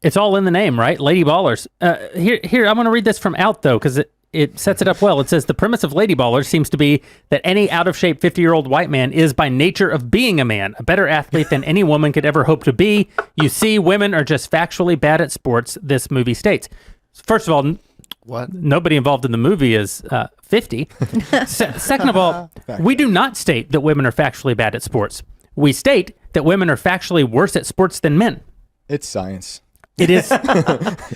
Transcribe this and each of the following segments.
It's all in the name, right? Lady Ballers. Here, I'm going to read this from Out, though, because it sets it up well. It says, the premise of Lady Ballers seems to be that any out-of-shape 50-year-old white man is, by nature of being a man, a better athlete than any woman could ever hope to be. You see, women are just factually bad at sports, this movie states. First of all, what? Nobody involved in the movie is 50. Second of all, we do not state that women are factually bad at sports. We state that women are factually worse at sports than men. It's science. It is.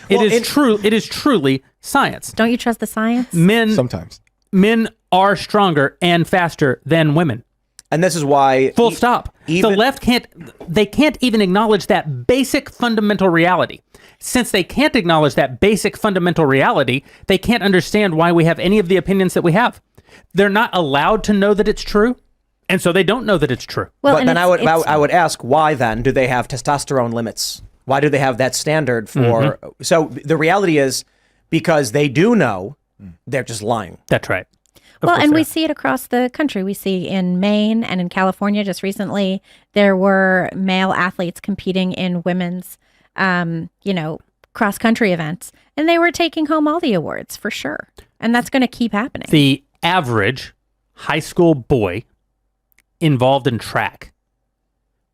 It is truly science. Don't you trust the science? Sometimes men are stronger and faster than women. And this is why full stop. The left can't even acknowledge that basic fundamental reality. Since they can't acknowledge that basic fundamental reality, they can't understand why we have any of the opinions that we have. They're not allowed to know that it's true, and so they don't know that it's true. Well, but then I would ask, why then do they have testosterone limits? Why do they have that standard for? So the reality is, because they do know, they're just lying. That's right. Well, and we see it across the country. We see in Maine and in California just recently, there were male athletes competing in women's, cross-country events, and they were taking home all the awards for sure. And that's going to keep happening. The average high school boy involved in track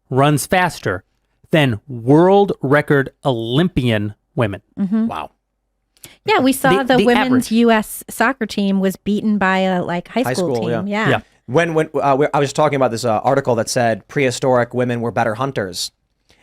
runs faster than world record Olympian women. Mm-hmm. Wow. Yeah, we saw the women's average. U.S. soccer team was beaten by a high school team. Yeah. When I was talking about this article that said prehistoric women were better hunters,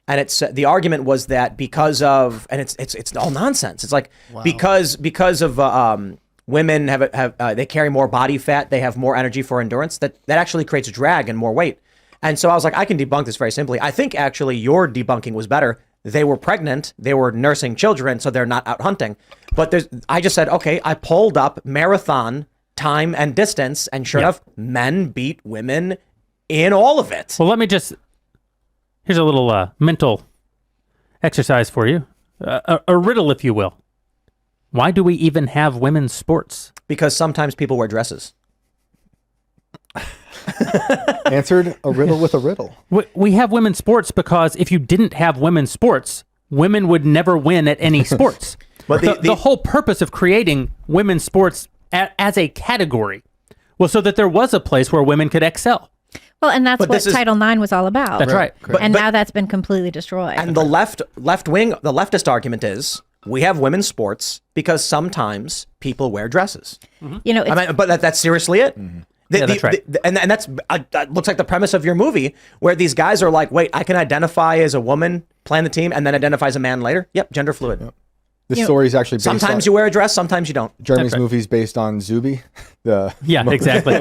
and it's the argument was that because of, and it's all nonsense. It's like because of women have they carry more body fat, they have more energy for endurance. That actually creates drag and more weight. And so I was like, I can debunk this very simply. I think actually your debunking was better. They were pregnant, they were nursing children, so they're not out hunting. But I just said, okay, I pulled up marathon time and distance, and sure enough, men beat women in all of it. Well, here's a little mental exercise for you. A riddle, if you will. Why do we even have women's sports? Because sometimes people wear dresses. Answered a riddle with a riddle. We have women's sports because if you didn't have women's sports, women would never win at any sports. But the whole purpose of creating women's sports as a category was so that there was a place where women could excel. Well, and that's what Title IX was all about. That's right. And now that's been completely destroyed. And the leftist argument is we have women's sports because sometimes people wear dresses. Mm-hmm. But that's seriously it. Mm-hmm. That's right. And that's looks like the premise of your movie, where these guys are like, wait, I can identify as a woman, plan the team, and then identify as a man later. Yep, gender fluid. Yep. This story is actually based sometimes you wear a dress, sometimes you don't. Jeremy's movie is based on Zuby. Exactly.